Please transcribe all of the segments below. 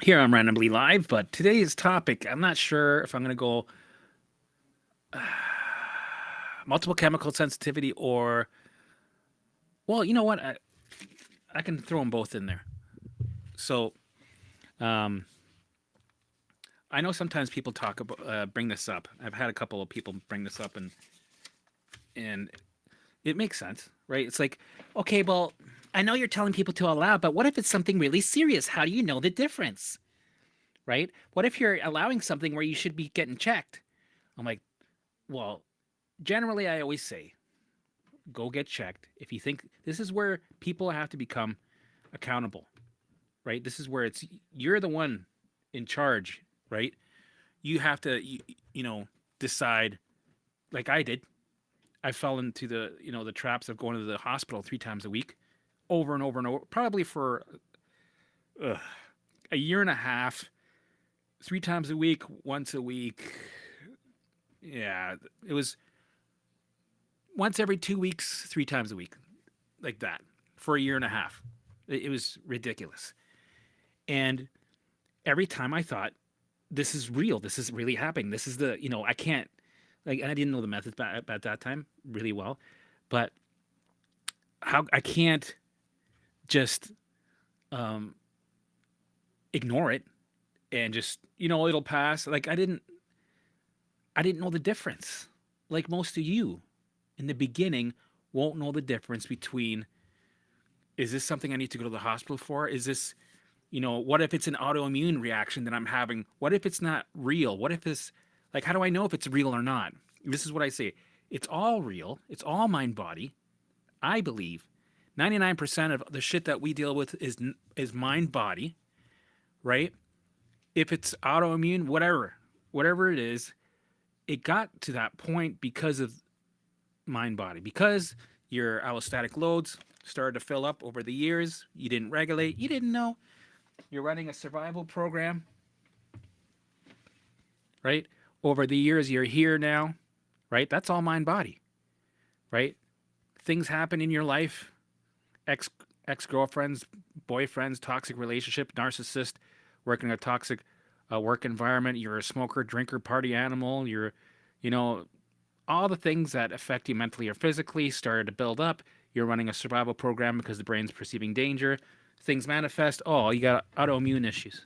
here on Randomly Live. But today's topic, I'm not sure if I'm going to go multiple chemical sensitivity or, well, you know what? I can throw them both in there. So um, I know sometimes people talk about bring this up. I've had a couple of people bring this up, and it makes sense, right? It's like, okay, well, I know you're telling people to allow, but what if it's something really serious? How do you know the difference, right? What if you're allowing something where you should be getting checked? I'm like, well, generally, I always say, go get checked. If you think this is where people have to become accountable, right? This is where it's you're the one in charge, right? You have to, decide. Like I did, I fell into the traps of going to the hospital 3 times a week, over and over and over, probably for uh, a year and a half, 3 times a week, once a week. Yeah, it was once every 2 weeks, 3 times a week, like that, for a year and a half. It was ridiculous. And every time I thought, this is real, this is really happening, this is I can't, like, and I didn't know the methods at that time really well, but how I can't just um, ignore it and just, it'll pass. Like I didn't know the difference. Like most of you in the beginning won't know the difference between, is this something I need to go to the hospital for? Is this, what if it's an autoimmune reaction that I'm having? What if it's not real? What if it's like, how do I know if it's real or not? This is what I say. It's all real. It's all mind body. I believe 99% of the shit that we deal with is mind body, right? If it's autoimmune, whatever it is, it got to that point because of mind body, because your allostatic loads started to fill up over the years. You didn't regulate, you didn't know. You're running a survival program, right? Over the years, you're here now, right? That's all mind body, right? Things happen in your life, ex ex girlfriends, boyfriends, toxic relationship, narcissist, working in a toxic work environment. You're a smoker, drinker, party animal. You know, all the things that affect you mentally or physically started to build up. You're running a survival program because the brain's perceiving danger. Things manifest. Oh, you got autoimmune issues.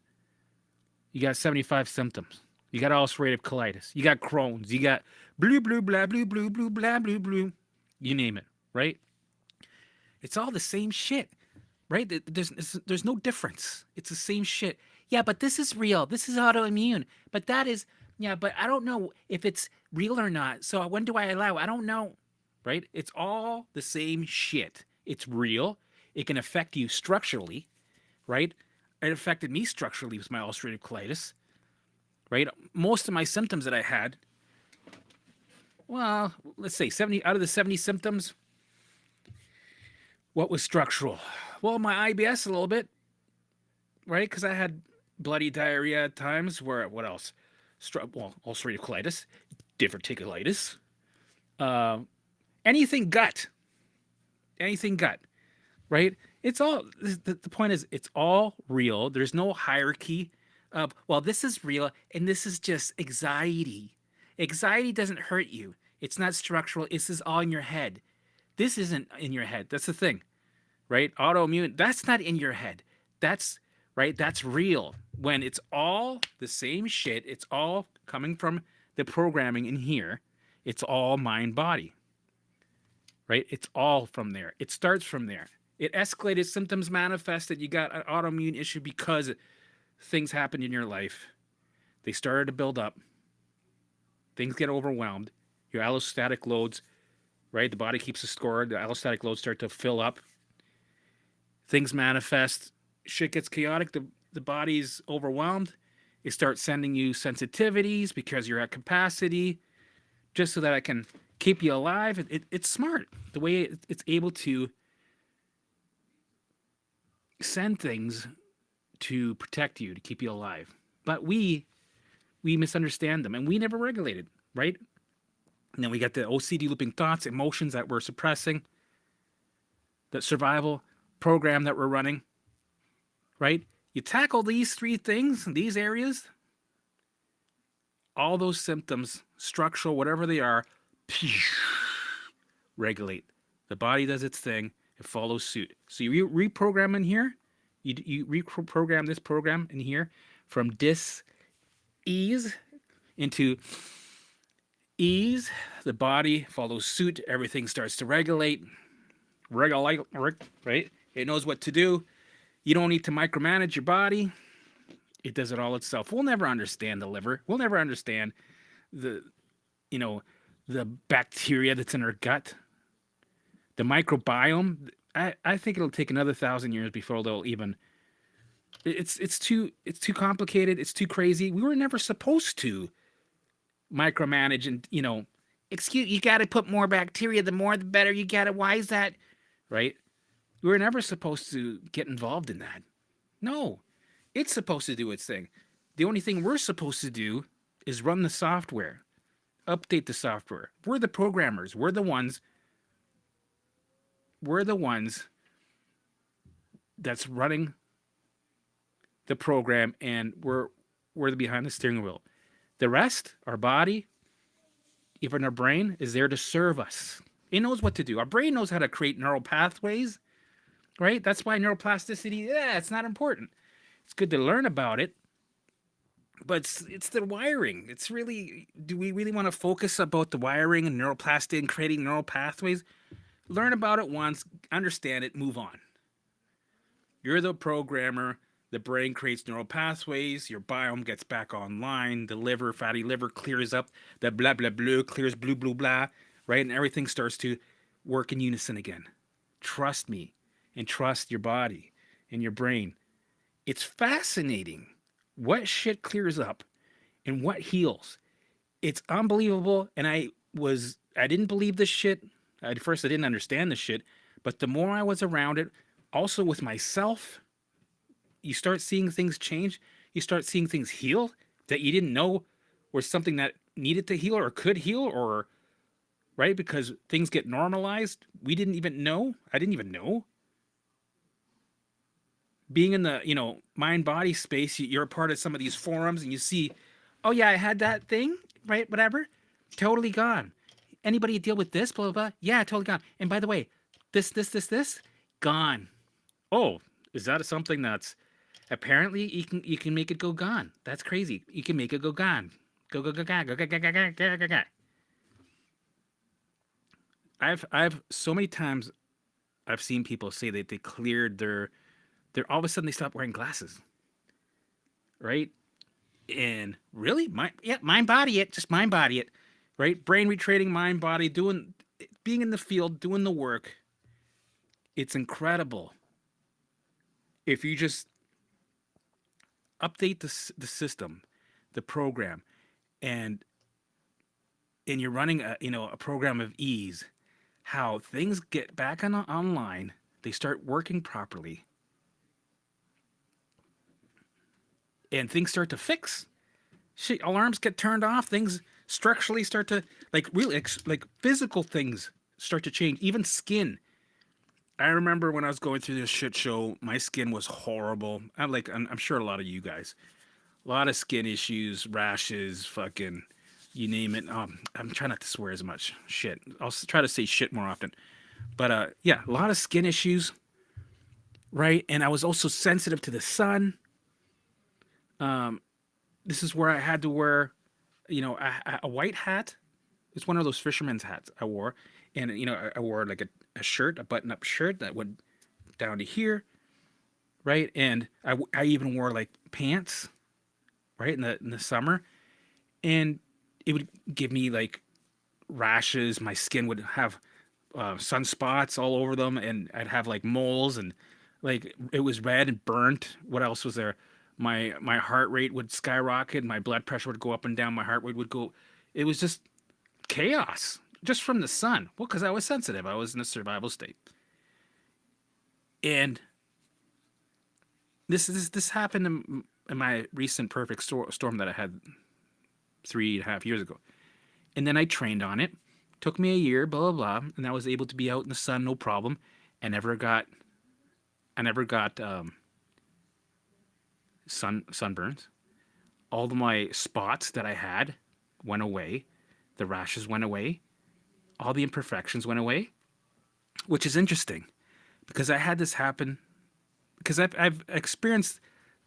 You got 75 symptoms. You got ulcerative colitis. You got Crohn's. You got blue, blue, blah, blue, blue, blue, blah, blue, blue. You name it, right? It's all the same shit, right? There's no difference. It's the same shit. Yeah, but this is real. This is autoimmune. But that is, yeah, but I don't know if it's real or not. So when do I allow? I don't know, right? It's all the same shit. It's real. It can affect you structurally, right? It affected me structurally with my ulcerative colitis, right? Most of my symptoms that I had, well, let's say 70 out of the 70 symptoms, what was structural? Well, my IBS a little bit, right? Because I had bloody diarrhea at times. Where what else? Well, ulcerative colitis, diverticulitis, uh, anything gut, anything gut, right? It's all. The point is, it's all real. There's no hierarchy of, well, this is real and this is just anxiety. Anxiety doesn't hurt you. It's not structural. This is all in your head. This isn't in your head. That's the thing, right? Autoimmune, that's not in your head. That's right. That's real. When it's all the same shit, it's all coming from the programming in here. It's all mind body, right? It's all from there. It starts from there. It escalated, symptoms manifested. You got an autoimmune issue because things happened in your life. They started to build up. Things get overwhelmed. Your allostatic loads, right? The body keeps a score. The allostatic loads start to fill up. Things manifest. Shit gets chaotic. The body's overwhelmed. It starts sending you sensitivities because you're at capacity, just so that I can keep you alive. It's smart the way it's able to send things to protect you, to keep you alive. But we misunderstand them and we never regulated, right? And then we got the OCD looping thoughts, emotions that we're suppressing, the survival program that we're running, right? You tackle these three things, these areas, all those symptoms, structural, whatever they are, regulate. The body does its thing. It follows suit. So you reprogram in here. You reprogram this program in here from dis-ease into ease. The body follows suit. Everything starts to regulate. Regulate, right? It knows what to do. You don't need to micromanage your body. It does it all itself. We'll never understand the liver. We'll never understand the, you know, the bacteria that's in our gut, the microbiome. I think it'll take another 1,000 years before they'll even. It's too complicated. It's too crazy. We were never supposed to micromanage and excuse. You got to put more bacteria. The more, the better. You got to. Why is that? Right? We were never supposed to get involved in that. No, it's supposed to do its thing. The only thing we're supposed to do is run the software, update the software. We're the programmers. We're the ones that's running the program, and we're the behind the steering wheel. The rest, our body, even our brain, is there to serve us. It knows what to do. Our brain knows how to create neural pathways, right? That's why neuroplasticity, it's not important. It's good to learn about it, but it's the wiring. It's really, do we really want to focus about the wiring and neuroplasticity and creating neural pathways? Learn about it once, understand it, move on. You're the programmer. The brain creates neural pathways. Your biome gets back online. The liver, fatty liver, clears up. The blah, blah, blah clears blue, blue, blah, right? And everything starts to work in unison again. Trust me and trust your body and your brain. It's fascinating what shit clears up and what heals. It's unbelievable. And I didn't believe this shit. At first, I didn't understand this shit. But the more I was around it, also with myself, you start seeing things change. You start seeing things heal that you didn't know were something that needed to heal or could heal, or right, because things get normalized. We didn't even know. I didn't even know. Being in the mind body space, you're a part of some of these forums, and you see, oh yeah, I had that thing, right? Whatever, totally gone. Anybody deal with this? Blah blah blah. Yeah, totally gone. And by the way, this, gone. Oh, is that something that's apparently you can make it go gone? That's crazy. You can make it go gone. Go go go go go go go go go go go. I've so many times I've seen people say that they cleared their all of a sudden they stopped wearing glasses. Right? And really? Mind body it. Just mind body it. Right? Brain retraining, mind body, being in the field, doing the work. It's incredible. If you just update the system, the program, and you're running a program of ease, how things get back online, they start working properly, and things start to fix. Shit, alarms get turned off. Things structurally start to really physical things start to change. Even skin. I remember when I was going through this shit show, my skin was horrible. I'm sure a lot of you guys, a lot of skin issues, rashes, fucking, you name it. I'm trying not to swear as much. Shit. I'll try to say shit more often. But yeah, a lot of skin issues, right? And I was also sensitive to the sun. This is where I had to wear, a white hat. It's one of those fisherman's hats I wore. And, I wore like a shirt, a button-up shirt that went down to here, right? And I even wore like pants, right, in the summer. And it would give me like rashes. My skin would have sunspots all over them, and I'd have like moles, and like it was red and burnt. What else was there? My heart rate would skyrocket. My blood pressure would go up and down. My heart rate would go. It was just chaos just from the sun. Well, because I was sensitive. I was in a survival state. And this happened in my recent perfect storm that I had 3.5 years ago. And then I trained on it. Took me a year, blah, blah, blah. And I was able to be out in the sun, no problem. I never got sunburns. All of my spots that I had went away. The rashes went away. All the imperfections went away, which is interesting because I had this happen because I've experienced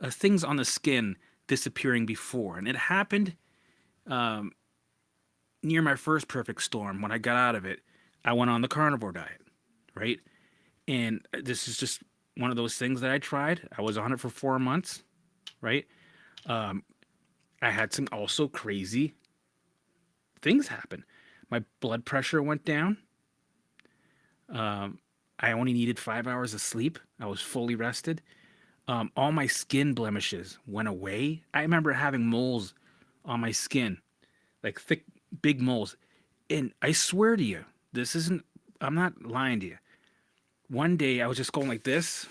things on the skin disappearing before, and it happened near my first perfect storm. When I got out of it, I went on the carnivore diet, right? And this is just one of those things that I tried. I was on it for 4 months, right? I had some also crazy things happen. My blood pressure went down. I only needed 5 hours of sleep. I was fully rested. All my skin blemishes went away. I remember having moles on my skin, like thick, big moles. And I swear to you, this isn't, I'm not lying to you. One day I was just going like this,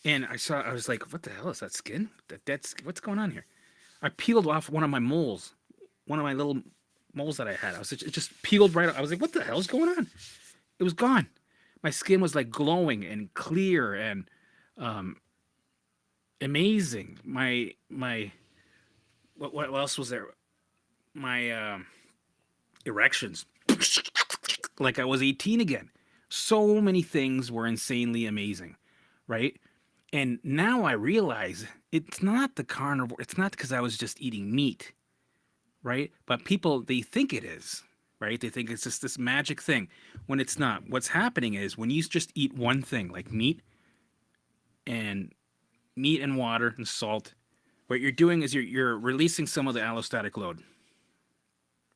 and I was like, what the hell is that skin? That's what's going on here? I peeled off one of my moles, one of my little moles that I had. It just peeled right off. I was like, what the hell is going on? It was gone. My skin was like glowing and clear and amazing. My what else was there? My erections, like I was 18 again. So many things were insanely amazing, right? And now I realize it's not the carnivore. It's not because I was just eating meat, right? But people, they think it is, right? They think it's just this magic thing when it's not. What's happening is when you just eat one thing like and meat and water and salt, what you're doing is you're releasing some of the allostatic load,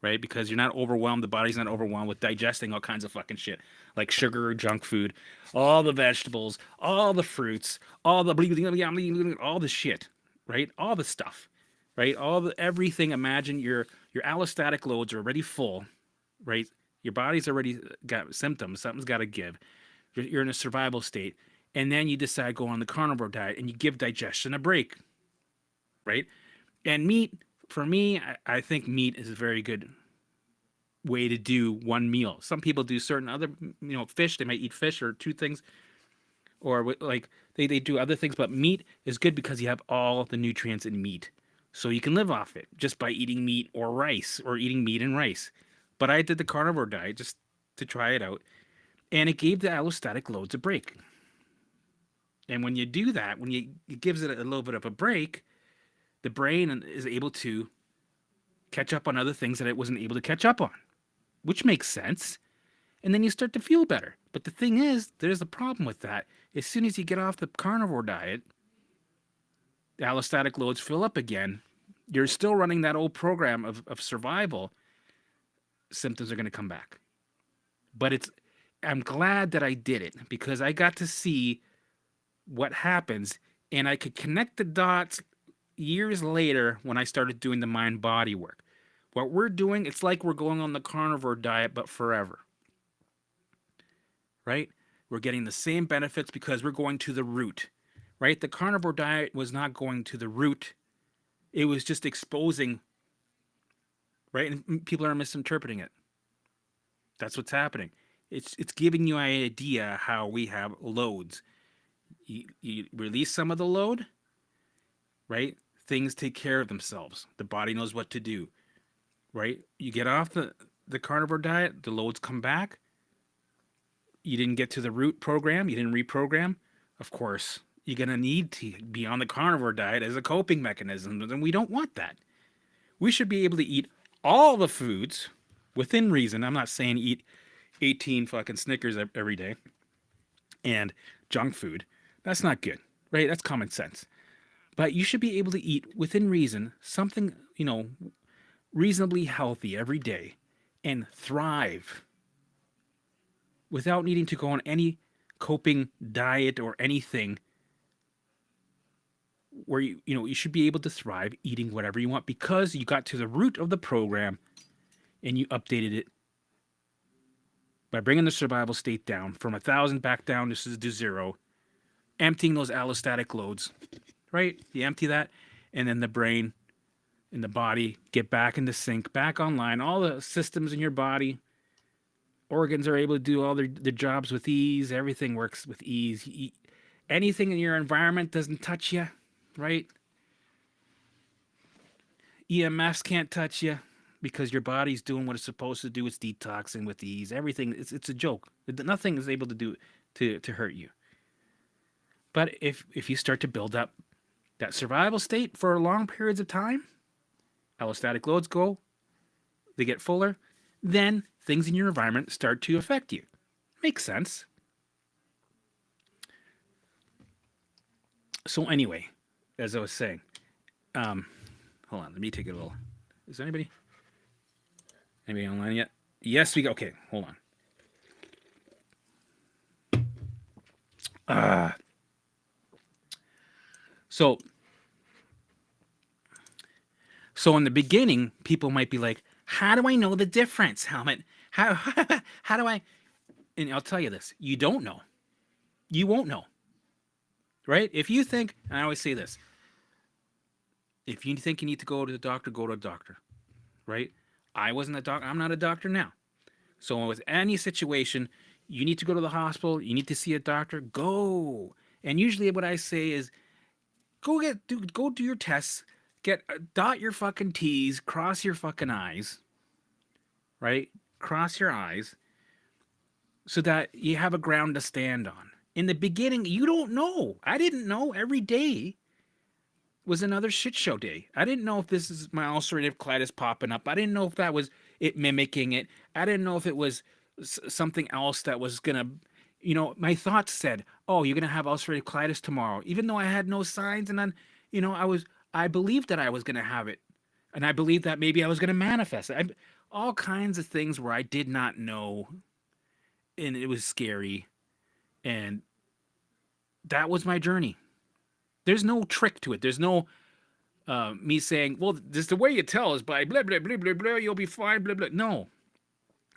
right? Because you're not overwhelmed. The body's not overwhelmed with digesting all kinds of fucking shit like sugar or junk food, all the vegetables, all the fruits, all the shit, right? All the stuff, right? All the everything. Imagine your allostatic loads are already full, right? Your body's already got symptoms. Something's got to give. You're in a survival state, and then you decide to go on the carnivore diet, and you give digestion a break, right? And meat, for me, I think meat is a very good way to do one meal. Some people do certain other, fish. They might eat fish or two things, or like they do other things. But meat is good because you have all the nutrients in meat, so you can live off it just by eating meat or rice or eating meat and rice. But I did the carnivore diet just to try it out, and it gave the allostatic loads a break. And when you do that, it gives it a little bit of a break, the brain is able to catch up on other things that it wasn't able to catch up on, which makes sense. And then you start to feel better. But the thing is, there's a problem with that. As soon as you get off the carnivore diet, the allostatic loads fill up again. You're still running that old program of survival. Symptoms are going to come back. But I'm glad that I did it because I got to see what happens, and I could connect the dots years later when I started doing the mind body work. What we're doing, it's like we're going on the carnivore diet, but forever, right? We're getting the same benefits because we're going to the root, right? The carnivore diet was not going to the root. It was just exposing, right? And people are misinterpreting it. That's what's happening. It's giving you an idea how we have loads. You release some of the load, right? Things take care of themselves. The body knows what to do, right? You get off the carnivore diet, the loads come back. You didn't get to the root program, you didn't reprogram. Of course, you're going to need to be on the carnivore diet as a coping mechanism, and we don't want that. We should be able to eat all the foods within reason. I'm not saying eat 18 fucking Snickers every day and junk food. That's not good, right? That's common sense. But you should be able to eat within reason something, reasonably healthy every day and thrive without needing to go on any coping diet or anything where you should be able to thrive eating whatever you want because you got to the root of the program and you updated it by bringing the survival state down from 1,000 back down to 0, emptying those allostatic loads, right? You empty that, and then the brain and the body get back into sync, back online. All the systems in your body, organs are able to do all their jobs with ease. Everything works with ease. Anything in your environment doesn't touch you, right? EMFs can't touch you because your body's doing what it's supposed to do. It's detoxing with ease. Everything, it's a joke. Nothing is able to do to hurt you. But if you start to build up that survival state for long periods of time, allostatic loads go, they get fuller, then things in your environment start to affect you. Makes sense. So anyway, as I was saying, um, hold on, let me take a little. Is there anybody online yet? Yes, we go. Okay, hold on. So in the beginning, people might be like, "How do I know the difference, Helmut? How how do I?" And I'll tell you this: you don't know. You won't know, right? If you think, and I always say this: if you think you need to go to the doctor, go to a doctor, right? I wasn't a doctor. I'm not a doctor now. So with any situation, you need to go to the hospital. You need to see a doctor. Go. And usually, what I say is, go do your tests. Dot your fucking T's, cross your fucking I's, right? Cross your I's so that you have a ground to stand on. In the beginning, you don't know. I didn't know. Every day was another shit show day. I didn't know if this is my ulcerative colitis popping up. I didn't know if that was it mimicking it. I didn't know if it was something else that was gonna, my thoughts said, "Oh, you're gonna have ulcerative colitis tomorrow," even though I had no signs. And then, I believed that I was gonna have it, and I believed that maybe I was gonna manifest it. All kinds of things where I did not know, and it was scary, and that was my journey. There's no trick to it. There's no me saying, "Well, this the way you tell is by blah blah blah blah blah. You'll be fine." Blah blah. No,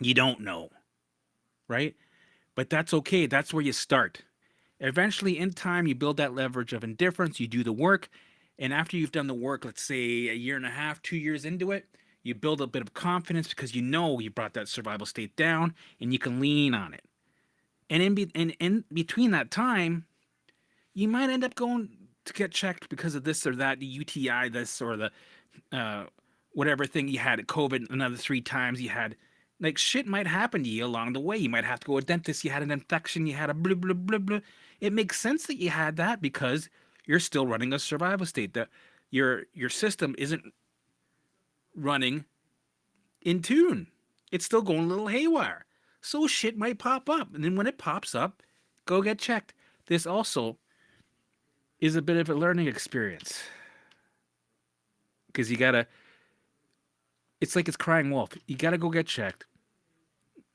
you don't know, right? But that's okay. That's where you start. Eventually, in time, you build that leverage of indifference. You do the work, and after you've done the work, let's say a year and a half, 2 years into it, you build a bit of confidence because you know you brought that survival state down, and you can lean on it. And in between that time, you might end up going to get checked because of this or that, the UTI, this or the uh, whatever thing you had, COVID, another 3 times you had. Like shit might happen to you along the way. You might have to go to a dentist. You had an infection. You had a blah blah blah blah. It makes sense that you had that because you're still running a survival state. That your system isn't running in tune. It's still going a little haywire. So shit might pop up, and then when it pops up, go get checked. This also is a bit of a learning experience because you gotta. It's like it's crying wolf. You gotta go get checked.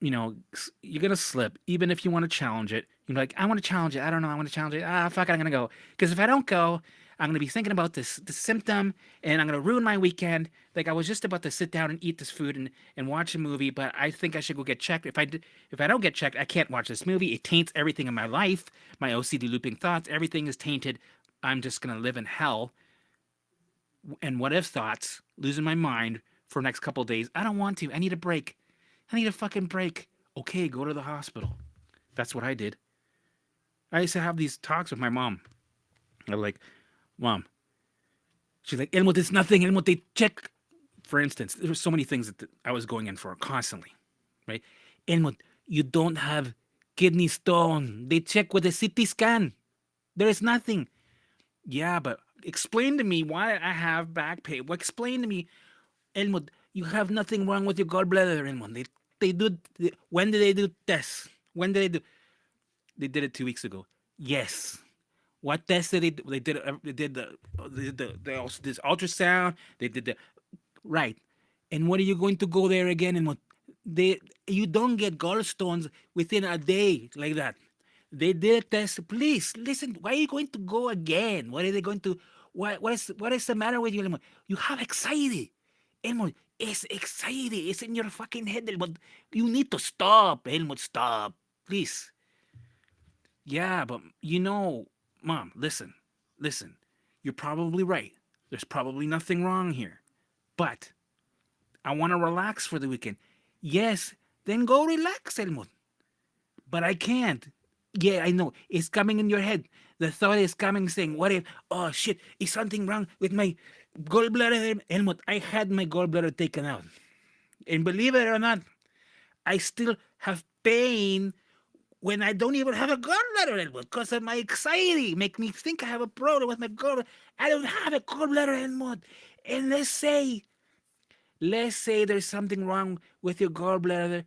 You're gonna slip, even if you want to challenge it. You're like, I want to challenge it. I don't know. I want to challenge it. Fuck it, I'm gonna go. Because if I don't go, I'm gonna be thinking about this symptom, and I'm gonna ruin my weekend. Like I was just about to sit down and eat this food and watch a movie, but I think I should go get checked. If I don't get checked, I can't watch this movie. It taints everything in my life. My OCD looping thoughts, everything is tainted. I'm just gonna live in hell. And what if thoughts, losing my mind for the next couple of days. I don't want to. I need a break. I need a fucking break. Okay, go to the hospital. That's what I did. I used to have these talks with my mom. I'm like, Mom. She's like, Elmo, there's nothing. Elmo, they check. For instance, there were so many things that I was going in for constantly, right? Elmo, you don't have kidney stone. They check with a CT scan. There is nothing. Yeah, but explain to me why I have back pain. Well, explain to me, Elmo, you have nothing wrong with your gallbladder, Elmo. They do. When did they do tests? When did they do? They did it 2 weeks ago. Yes. What test did they do? They did. They did this ultrasound. They did the right. And what are you going to go there again? And what you don't get gallstones within a day like that. They did a test. Please listen. Why are you going to go again? What are they going to? What is the matter with you, Elmo? You have anxiety. Elmo, it's anxiety. It's in your fucking head, Elmo. You need to stop, Elmo. Stop, please. Yeah, but Mom, listen. You're probably right. There's probably nothing wrong here. But I want to relax for the weekend. Yes, then go relax, Elmo. But I can't. Yeah, I know. It's coming in your head. The thought is coming saying, what if, oh shit, is something wrong with my gallbladder? Helmut, I had my gallbladder taken out. And believe it or not, I still have pain when I don't even have a gallbladder anymore because of my anxiety. Make me think I have a problem with my gallbladder. I don't have a gallbladder anymore. And let's say there's something wrong with your gallbladder.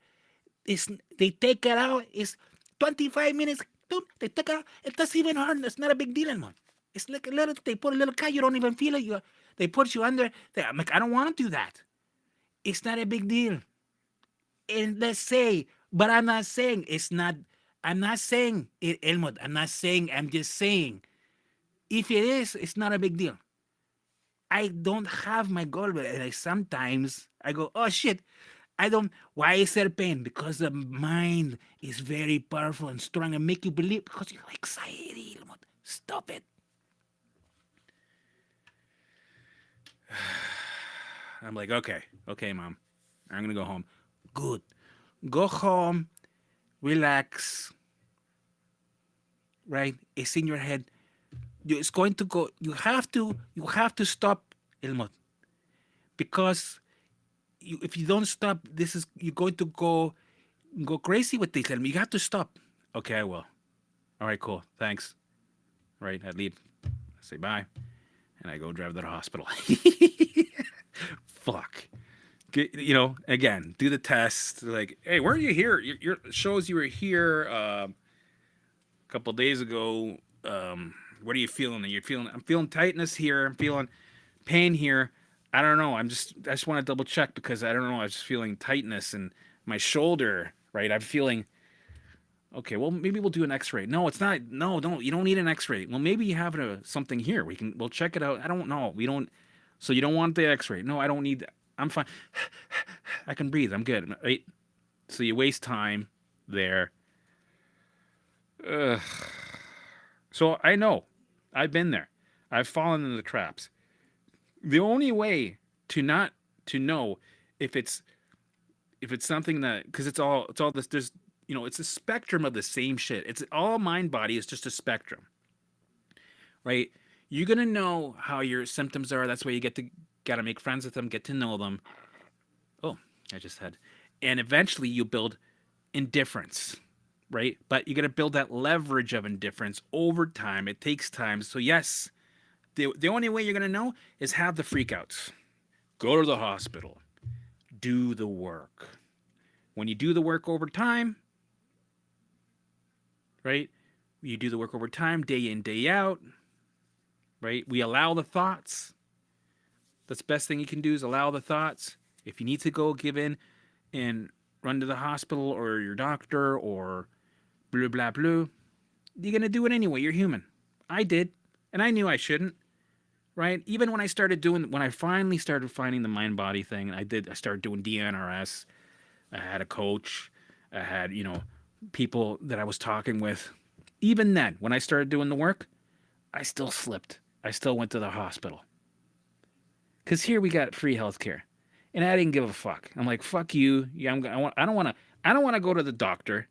It's, they take it out. It's 25 minutes. Dude, they take it out. It doesn't even hurt. It's not a big deal anymore. It's like a little. They put a little cut. You don't even feel it. They put you under. I'm like, I don't want to do that. It's not a big deal. And let's say, but I'm not saying it's not. I'm not saying it, Elmot. I'm not saying. I'm just saying. If it is, it's not a big deal. I don't have my gallbladder, and sometimes I go, oh shit, I don't. Why is there pain? Because the mind is very powerful and strong and make you believe because you're anxiety. Elmot. Stop it. I'm like, okay, mom, I'm gonna go home. Good. Go home, relax. Right? It's in your head. It's going to go. You have to stop, Elmot, because if you don't stop, this is you're going to go crazy with this. Elmot. You have to stop. Okay, I will. All right, cool. Thanks. Right, I leave. I say bye, and I go drive to the hospital. Fuck. Again, do the test. Like, hey, weren't you here? Your shows you were here a couple days ago. What are you feeling? I'm feeling tightness here. I'm feeling pain here. I don't know. I just want to double check because I don't know. I was just feeling tightness in my shoulder. Right. I'm feeling. Okay. Well, maybe we'll do an X-ray. No, it's not. No, don't. You don't need an X-ray. Well, maybe you have something here. We'll check it out. I don't know. We don't. So you don't want the X-ray? No, I don't need. I'm fine. I can breathe. I'm good. Right. So you waste time there. Ugh. So I know. I've been there. I've fallen into the traps. The only way to not to know if it's something that because it's all this there's it's a spectrum of the same shit. It's all mind body is just a spectrum, right? You're gonna know how your symptoms are. That's why you gotta make friends with them, get to know them. Oh, I just had, and eventually you build indifference, right? But you got to build that leverage of indifference over time. It takes time. So yes, the only way you're going to know is have the freakouts. Go to the hospital. Do the work. When you do the work over time, right? You do the work over time, day in, day out, right? We allow the thoughts. That's the best thing you can do is allow the thoughts. If you need to go give in and run to the hospital or your doctor or blah, blah, blah, you're going to do it anyway. You're human. I did. And I knew I shouldn't, right? Even when I finally started finding the mind body thing, I started doing DNRS. I had a coach. I had, people that I was talking with. Even then, when I started doing the work, I still slipped. I still went to the hospital. Because here we got free healthcare. And I didn't give a fuck. I'm like, fuck you. Yeah, I don't want to go to the doctor,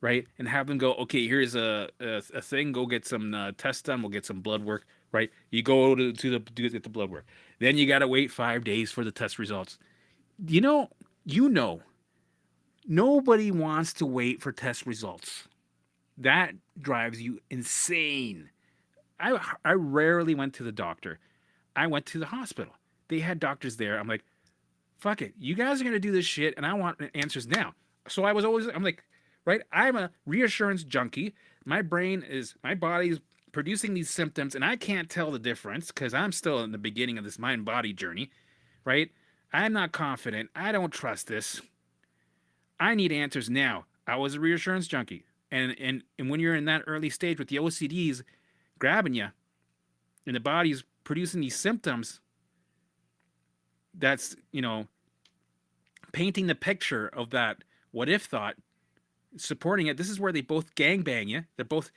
right? And have them go, okay, here's a thing. Go get some tests done. We'll get some blood work, right? You go to get the blood work. Then you got to wait 5 days for the test results. You know, nobody wants to wait for test results. That drives you insane. I rarely went to the doctor. I went to the hospital. They had doctors there. I'm like, fuck it. You guys are going to do this shit, and I want answers now. So I'm like, right? I'm a reassurance junkie. My body's producing these symptoms, and I can't tell the difference because I'm still in the beginning of this mind body journey, right? I'm not confident. I don't trust this. I need answers now. I was a reassurance junkie. And when you're in that early stage with the OCDs grabbing you and the body's producing these symptoms, that's, painting the picture of that what if thought, supporting it. This is where they both gangbang you. They're both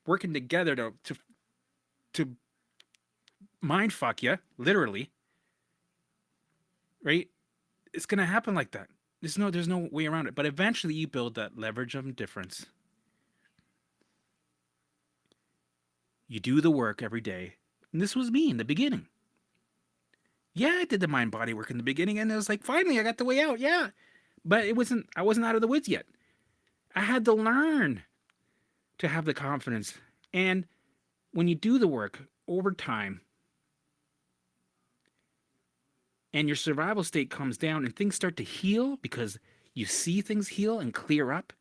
working together to mind fuck you, literally. Right? It's gonna happen like that. There's no way around it. But eventually you build that leverage of indifference. You do the work every day. And this was me in the beginning. Yeah, I did the mind body work in the beginning, and it was like, finally, I got the way out. Yeah. But I wasn't out of the woods yet. I had to learn to have the confidence. And when you do the work over time and your survival state comes down and things start to heal because you see things heal and clear up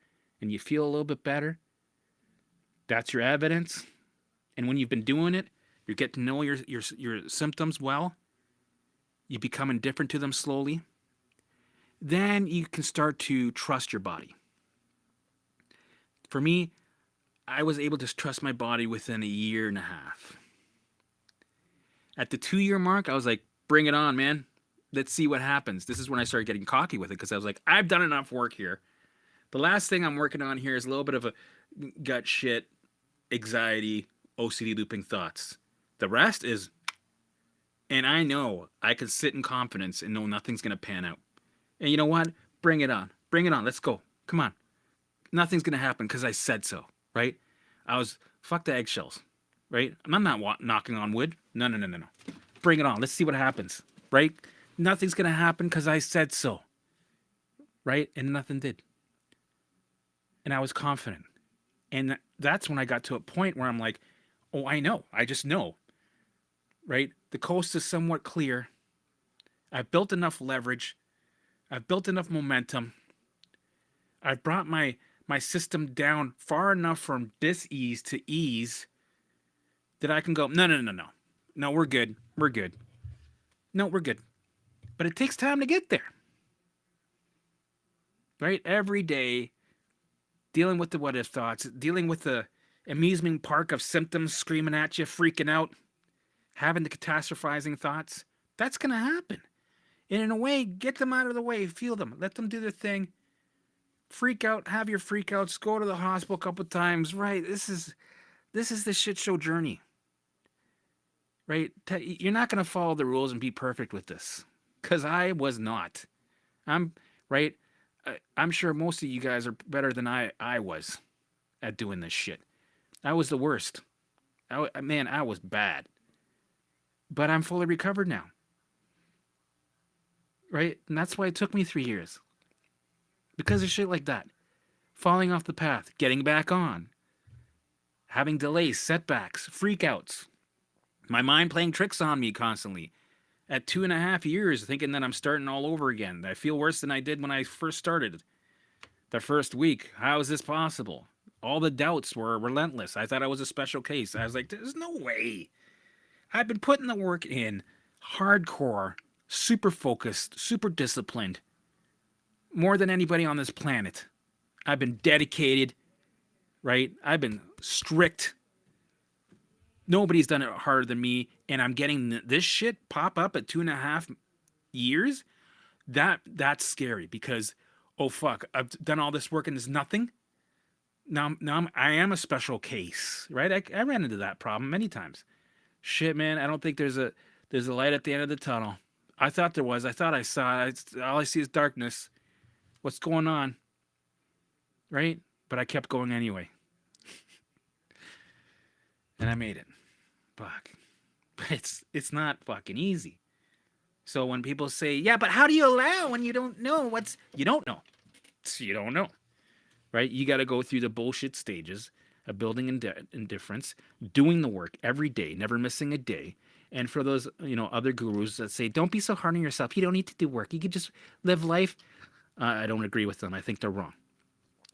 and you feel a little bit better, that's your evidence. And when you've been doing it, you get to know your symptoms well. You become indifferent to them slowly. Then you can start to trust your body. For me, I was able to trust my body within a year and a half. At the 2-year mark, I was like, bring it on, man. Let's see what happens. This is when I started getting cocky with it because I was like, I've done enough work here. The last thing I'm working on here is a little bit of a gut shit, anxiety, OCD looping thoughts. The rest is, and I know I can sit in confidence and know nothing's going to pan out. And you know what? Bring it on. Bring it on. Let's go. Come on. Nothing's going to happen because I said so, right? Fuck the eggshells, right? I'm not knocking on wood. No. Bring it on. Let's see what happens, right? Nothing's going to happen because I said so, right? And nothing did. And I was confident. And that's when I got to a point where I'm like, oh, I know. I just know, right? The coast is somewhat clear. I've built enough leverage. I've built enough momentum. I've brought my system down far enough from dis-ease to ease that I can go, no. No, we're good. We're good. No, we're good. But it takes time to get there. Right? Every day, dealing with the what if thoughts, dealing with the amusement park of symptoms screaming at you, freaking out, having the catastrophizing thoughts. That's going to happen. And in a way, get them out of the way, feel them, let them do their thing. Freak out, have your freakouts, go to the hospital a couple times. Right? This is the shit show journey. Right? You're not going to follow the rules and be perfect with this. Because I was not. I'm sure most of you guys are better than I was at doing this shit. I was the worst. I was bad. But I'm fully recovered now. Right? And that's why it took me 3 years. Because of shit like that. Falling off the path, getting back on. Having delays, setbacks, freakouts. My mind playing tricks on me constantly. At 2.5 years, thinking that I'm starting all over again. I feel worse than I did when I first started. The first week, how is this possible? All the doubts were relentless. I thought I was a special case. I was like, there's no way. I've been putting the work in, hardcore, super focused, super disciplined, more than anybody on this planet. I've been dedicated, right? I've been strict. Nobody's done it harder than me, and I'm getting this shit pop up at 2.5 years. That's scary because, oh fuck, I've done all this work and there's nothing. Now I am a special case, right? I ran into that problem many times. Shit, man, I don't think there's a light at the end of the tunnel. I thought there was. I thought I saw it. All I see is darkness. What's going on? Right? But I kept going anyway. And I made it. Fuck. But it's not fucking easy. So when people say, yeah, but how do you allow when you don't know you don't know. You don't know. Right? You got to go through the bullshit stages of building indifference, doing the work every day, never missing a day. And for those, other gurus that say, don't be so hard on yourself. You don't need to do work. You can just live life. I don't agree with them. I think they're wrong.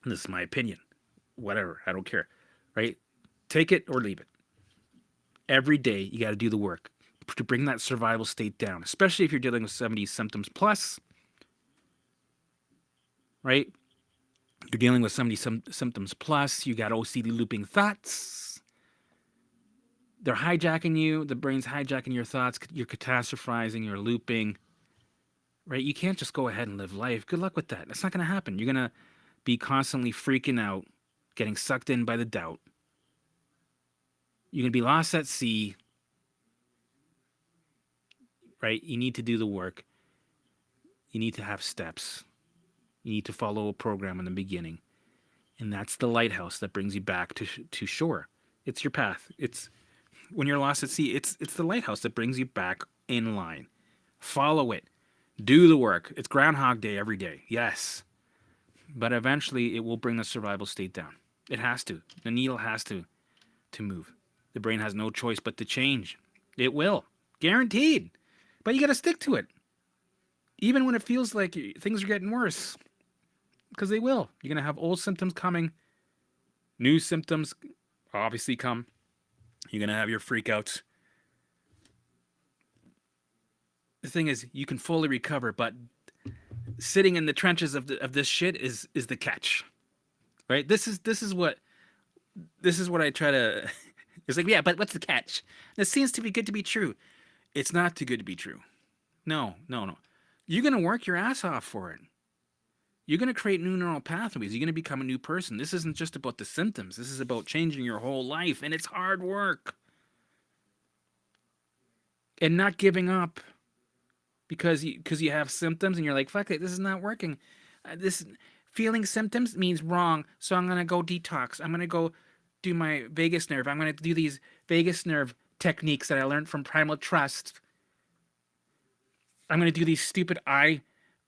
This is my opinion. Whatever. I don't care. Right? Take it or leave it. Every day, you got to do the work to bring that survival state down, especially if you're dealing with 70 symptoms plus. Right? You're dealing with 70 symptoms plus. You got OCD looping thoughts. They're hijacking you. The brain's hijacking your thoughts. You're catastrophizing. You're looping. Right? You can't just go ahead and live life. Good luck with that. That's not going to happen. You're going to be constantly freaking out, getting sucked in by the doubt. You're going to be lost at sea. Right? You need to do the work. You need to have steps. You need to follow a program in the beginning. And that's the lighthouse that brings you back to shore. It's your path. It's when you're lost at sea. It's the lighthouse that brings you back in line. Follow it. Do the work. It's Groundhog Day every day. Yes. But eventually it will bring the survival state down. It has to. The needle has to move. The brain has no choice but to change. It will. Guaranteed. But you got to stick to it. Even when it feels like things are getting worse. Because they will. You're going to have old symptoms coming. New symptoms obviously come. You're going to have your freakouts. The thing is, you can fully recover, but sitting in the trenches of this shit is the catch. Right? This is what I try to it's like, yeah, but what's the catch? This seems to be good to be true. It's not too good to be true. No. You're going to work your ass off for it. You're going to create new neural pathways. You're going to become a new person. This isn't just about the symptoms. This is about changing your whole life, and it's hard work. And not giving up because you have symptoms and you're like, fuck it, this is not working. This feeling symptoms means wrong, so I'm going to go detox. I'm going to go do my vagus nerve. I'm going to do these vagus nerve techniques that I learned from Primal Trust. I'm going to do these stupid eye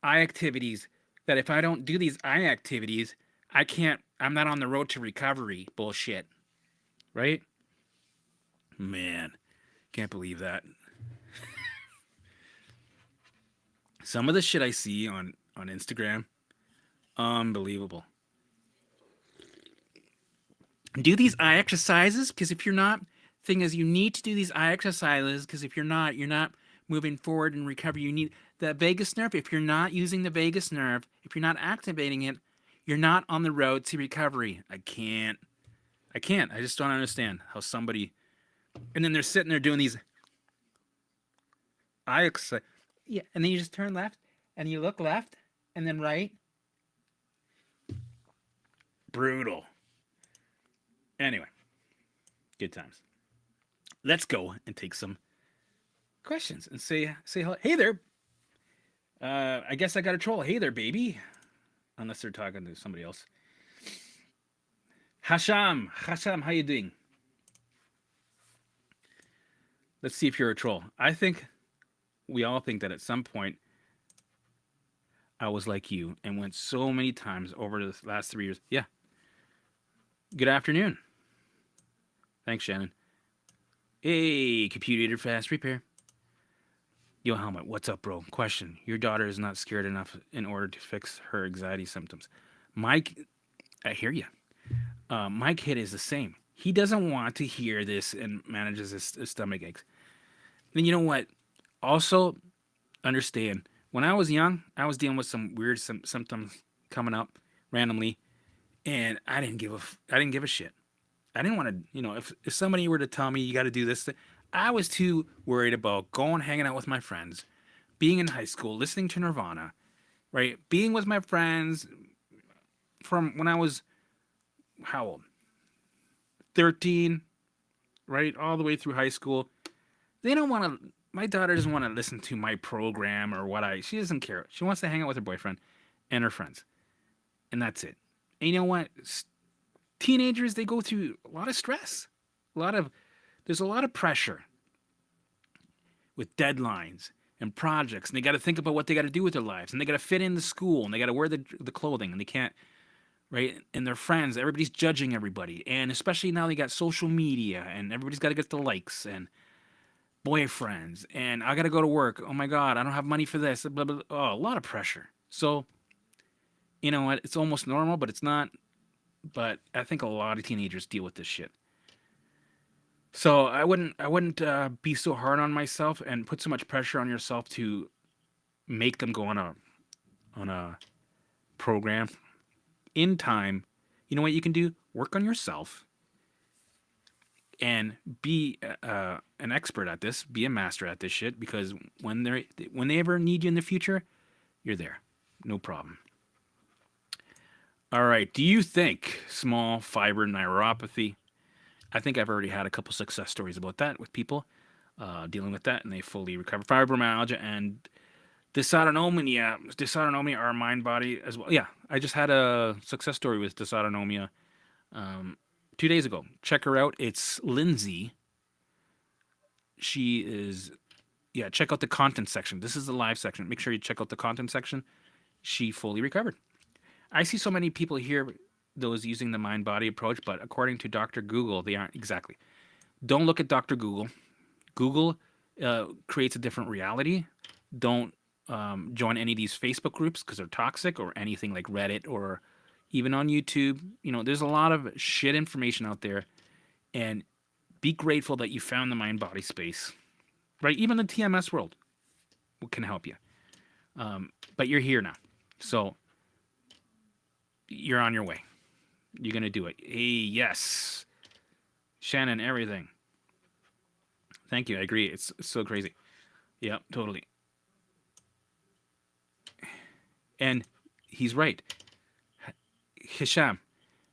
activities that if I don't do these eye activities, I'm not on the road to recovery. Bullshit. Right? Man, can't believe that. Some of the shit I see on Instagram, unbelievable. Do these eye exercises, because if you're not, thing is, you need to do these eye exercises, because if you're not moving forward in recovery. You need the vagus nerve. If you're not using the vagus nerve, if you're not activating it, you're not on the road to recovery. I can't. I just don't understand how somebody, and then they're sitting there doing these eye exercises. Yeah, and then you just turn left, and you look left, and then right. Brutal. Anyway, good times. Let's go and take some questions and say hello. Hey there. I guess I got a troll. Hey there, baby. Unless they're talking to somebody else. Hasham, how you doing? Let's see if you're a troll. I think we all think that at some point I was like you and went so many times over the last 3 years. Yeah. Good afternoon. Thanks, Shannon. Hey, computer fast repair. Yo, Helmut, what's up, bro? Question. Your daughter is not scared enough in order to fix her anxiety symptoms. Mike, I hear you. My kid is the same. He doesn't want to hear this and manages his stomach aches. And you know what? Also, understand, when I was young, I was dealing with some weird symptoms coming up randomly, and I didn't give a shit. I didn't want to, if somebody were to tell me you got to do this, I was too worried about going hanging out with my friends, being in high school, listening to Nirvana, right? Being with my friends from when I was, how old? 13, right? All the way through high school. My daughter doesn't want to listen to my program or she doesn't care. She wants to hang out with her boyfriend and her friends. And that's it. And you know what? Teenagers, they go through a lot of stress. There's a lot of pressure with deadlines and projects, and they got to think about what they got to do with their lives, and they got to fit in the school, and they got to wear the clothing, and they can't, right? And their friends, everybody's judging everybody, and especially now they got social media, and everybody's got to get the likes and boyfriends, and I got to go to work. Oh my God, I don't have money for this. Blah, blah, blah. Oh, a lot of pressure. So, you know what? It's almost normal, but it's not. But I think a lot of teenagers deal with this shit. So I wouldn't be so hard on myself and put so much pressure on yourself to make them go on a program. In time, you know what you can do? Work on yourself and be an expert at this. Be a master at this shit, because when they ever need you in the future, you're there. No problem. All right. Do you think small fiber neuropathy? I think I've already had a couple success stories about that with people dealing with that, and they fully recover. Fibromyalgia and dysautonomia are mind body as well. Yeah, I just had a success story with dysautonomia 2 days ago. Check her out. It's Lindsay. She is, yeah, check out the content section. This is the live section. Make sure you check out the content section. She fully recovered. I see so many people here, those using the mind body approach, but according to Dr. Google, they aren't exactly. Don't look at Dr. Google. Google creates a different reality. Don't join any of these Facebook groups because they're toxic, or anything like Reddit, or even on YouTube. You know, there's a lot of shit information out there, and be grateful that you found the mind body space, right? Even the TMS world can help you. But you're here now. So you're on your way. You're going to do it. Hey, yes. Shannon, everything. Thank you. I agree. It's so crazy. Yeah, totally. And he's right. Hisham,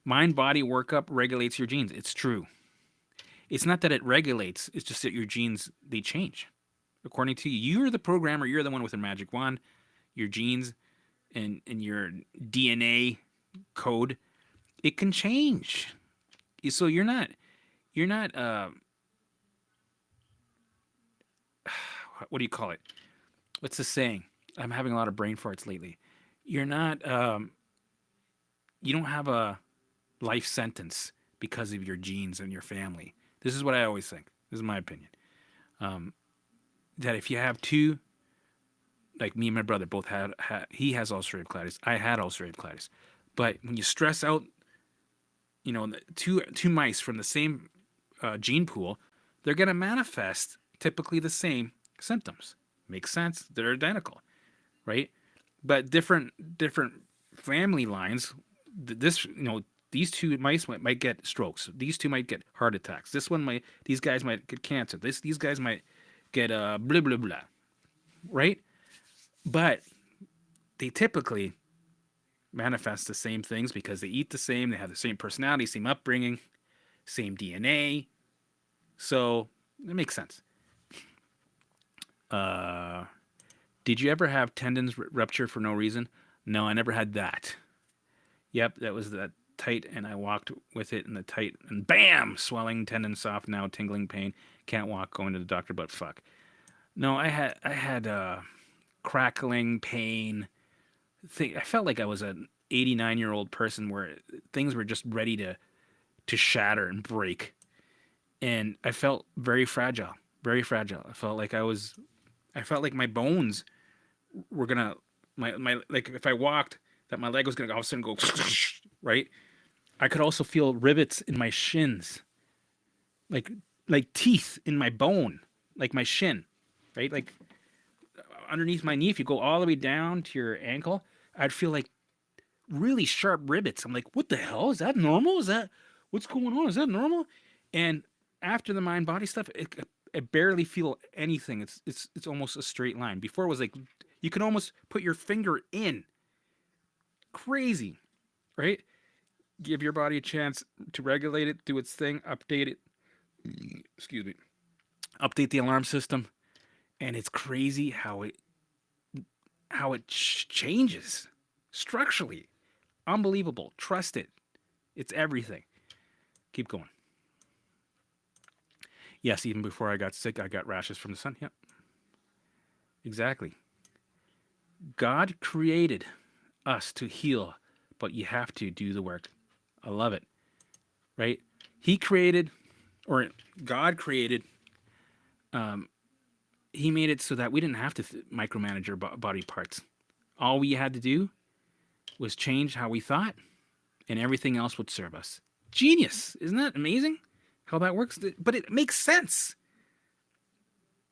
mind-body workup regulates your genes. It's true. It's not that it regulates. It's just that your genes, they change. According to you, you're the programmer. You're the one with a magic wand. Your genes and your DNA code, it can change. So you're not what do you call it? What's the saying? I'm having a lot of brain farts lately. You're not you don't have a life sentence because of your genes and your family. This is what I always think. This is my opinion. That if you have two, like me and my brother both had he has ulcerative colitis. I had ulcerative colitis. But when you stress out, you know, two mice from the same gene pool, they're going to manifest typically the same symptoms. Makes sense. They're identical, right? But different family lines. This, you know, these two mice might get strokes. These two might get heart attacks. These guys might get cancer. These guys might get blah blah blah, right? But they typically manifest the same things because they eat the same, they have the same personality, same upbringing, same DNA. So it makes sense. Did you ever have tendons rupture for no reason? No, I never had that. Yep, that was that tight, and I walked with it in the tight, and bam, swelling, tendon soft now, tingling pain. Can't walk, going to the doctor, but fuck. No, I had crackling pain. I felt like I was an 89-year-old person where things were just ready to shatter and break, and I felt very fragile, very fragile. I felt like my bones were gonna my like if I walked, that my leg was gonna all of a sudden go right. I could also feel rivets in my shins, like teeth in my bone, like my shin, right, like underneath my knee. If you go all the way down to your ankle, I'd feel like really sharp rivets. I'm like, what the hell? Is that normal? Is that what's going on? Is that normal? And after the mind body stuff, I barely feel anything. It's almost a straight line. Before it was like you can almost put your finger in. Crazy, right? Give your body a chance to regulate it, do its thing, update it. Excuse me. Update the alarm system, and it's crazy how it changes structurally. Unbelievable. Trust it. It's everything. Keep going. Yes, even before I got sick, I got rashes from the sun. Yep. Exactly. God created us to heal, but you have to do the work. I love it. Right? He created, or God created, he made it so that we didn't have to micromanage our body parts. All we had to do was change how we thought, and everything else would serve us. Genius. Isn't that amazing how that works? But it makes sense.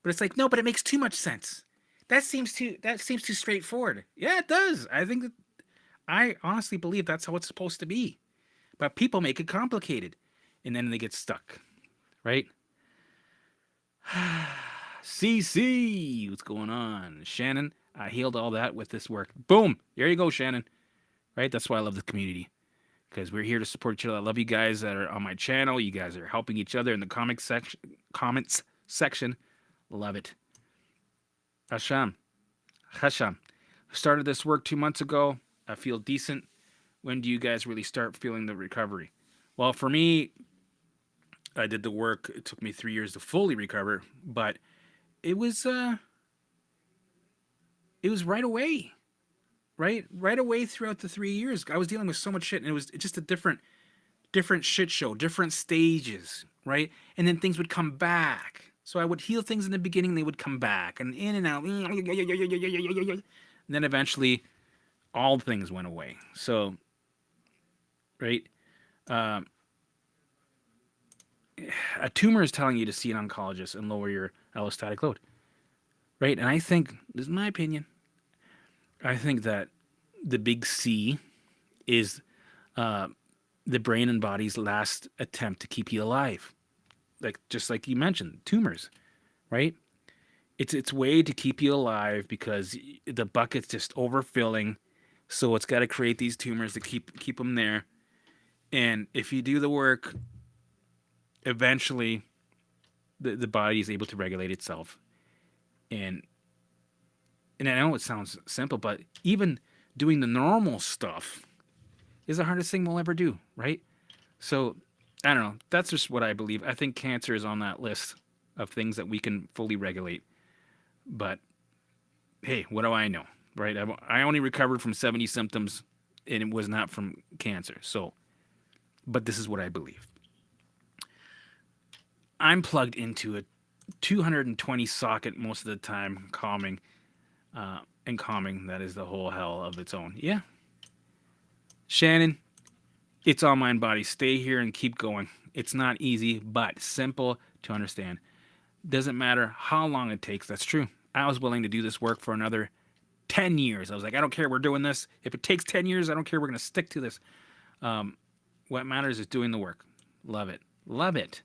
But it's like, no, but it makes too much sense. That seems too straightforward. Yeah, it does. I honestly believe that's how it's supposed to be. But people make it complicated, and then they get stuck, right? CC, what's going on? Shannon, I healed all that with this work. Boom. There you go, Shannon. Right? That's why I love the community. Because we're here to support each other. I love you guys that are on my channel. You guys are helping each other in the comments section. Love it. Hasham. Started this work 2 months ago. I feel decent. When do you guys really start feeling the recovery? Well, for me, I did the work. It took me 3 years to fully recover, but it was uh, it was right away, right away throughout the 3 years. I was dealing with so much shit, and it was just a different shit show, different stages, right? And then things would come back. So I would heal things in the beginning, they would come back, and in and out, and then eventually all things went away. So, right, uh, a tumor is telling you to see an oncologist and lower your allostatic load, right? And I think, this is my opinion, I think that the big C is the brain and body's last attempt to keep you alive. Like, just like you mentioned, tumors, right? It's way to keep you alive because the bucket's just overfilling, so it's got to create these tumors to keep them there. And if you do the work, eventually the body is able to regulate itself. And and I know it sounds simple, but even doing the normal stuff is the hardest thing we'll ever do, right? So I don't know. That's just what I believe. I think cancer is on that list of things that we can fully regulate. But hey, what do I know, right? I only recovered from 70 symptoms, and it was not from cancer. So, but this is what I believe. I'm plugged into a 220 socket most of the time, and calming. That is the whole hell of its own. Yeah, Shannon, it's all mind body. Stay here and keep going. It's not easy, but simple to understand. Doesn't matter how long it takes. That's true. I was willing to do this work for another 10 years. I was like, I don't care. We're doing this. If it takes 10 years, I don't care. We're going to stick to this. What matters is doing the work. Love it. Love it.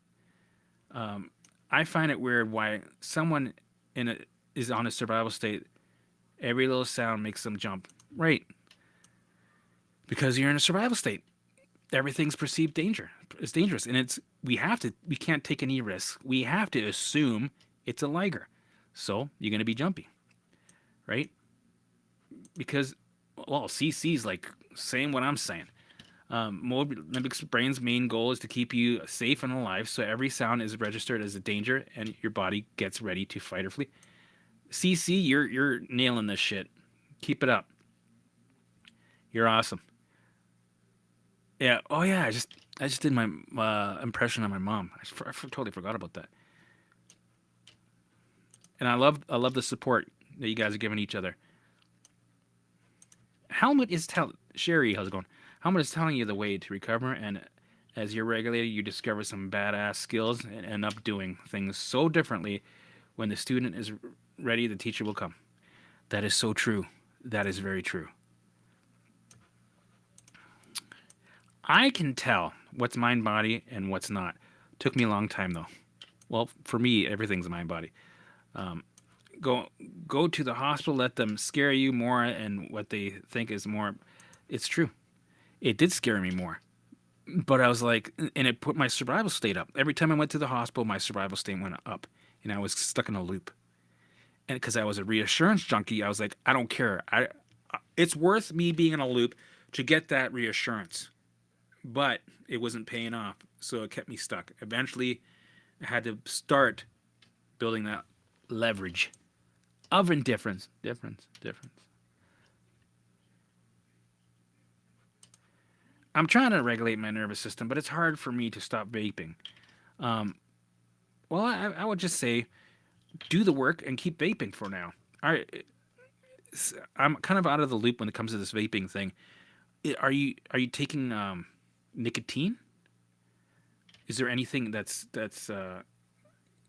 I find it weird why someone is on a survival state. Every little sound makes them jump. Right. Because you're in a survival state. Everything's perceived danger. It's dangerous. And we can't take any risks. We have to assume it's a liger. So you're going to be jumpy. Right. Because, well, CC's like saying what I'm saying. Limbic brain's main goal is to keep you safe and alive, so every sound is registered as a danger, and your body gets ready to fight or flee. CC, you're nailing this shit. Keep it up. You're awesome. Yeah. Oh yeah. I just did my impression of my mom. Totally forgot about that. And I love the support that you guys are giving each other. Helmut is Sherry, how's it going? Helmut is telling you the way to recover, and as you're regulated, you discover some badass skills and end up doing things so differently. When the student is ready, the teacher will come. That is so true. That is very true. I can tell what's mind body and what's not. Took me a long time though. Well, for me, everything's mind body. Go go to the hospital, let them scare you more, and what they think is more. It's true. It did scare me more, but I was like, and it put my survival state up. Every time I went to the hospital, my survival state went up, and I was stuck in a loop. And because I was a reassurance junkie, I was like, I don't care. It's worth me being in a loop to get that reassurance, but it wasn't paying off, so it kept me stuck. Eventually, I had to start building that leverage of indifference, difference. I'm trying to regulate my nervous system, but it's hard for me to stop vaping. Um, well, I would just say do the work and keep vaping for now. All right, I'm kind of out of the loop when it comes to this vaping thing. Are you taking nicotine? Is there anything that's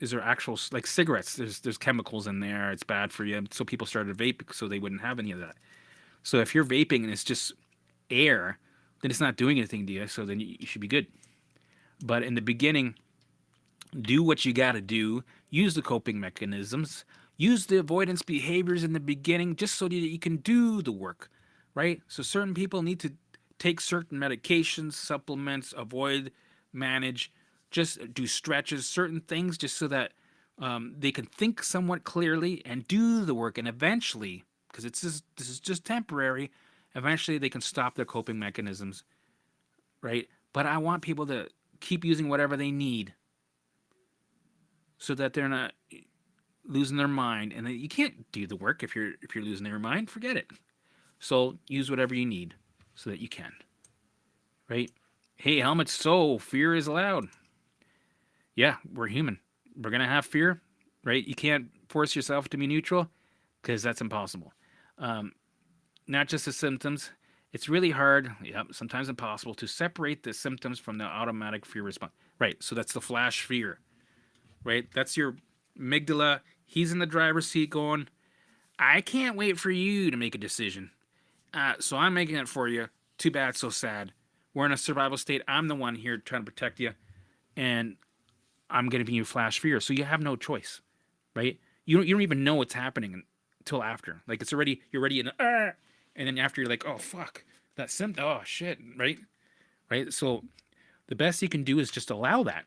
is there actual like cigarettes? There's chemicals in there. It's bad for you. So people started vaping so they wouldn't have any of that. So if you're vaping and it's just air, then it's not doing anything to you. So then you should be good. But in the beginning, do what you got to do. Use the coping mechanisms. Use the avoidance behaviors in the beginning just so that you can do the work, right? So certain people need to take certain medications, supplements, avoid, manage, just do stretches, certain things just so that they can think somewhat clearly and do the work. And eventually, because this is just temporary, eventually they can stop their coping mechanisms, right? But I want people to keep using whatever they need. so that they're not losing their mind. And you can't do the work if you're losing your mind. Forget it. So use whatever you need so that you can. Right? Hey, helmets. So fear is allowed. Yeah, we're human. We're gonna have fear, right? You can't force yourself to be neutral because that's impossible. Um, Not just the symptoms. It's really hard, yep, sometimes impossible, to separate the symptoms from the automatic fear response. Right, so that's the flash fear, right? That's your amygdala. He's in the driver's seat going, I can't wait for you to make a decision. So I'm making it for you. Too bad, so sad. We're in a survival state. I'm the one here trying to protect you, and I'm going to be you flash fear. So you have no choice, right? You don't even know what's happening until after. Like it's already, you're already in, and then after you're like, oh, fuck, that symptom, oh, shit, right? Right? So the best you can do is just allow that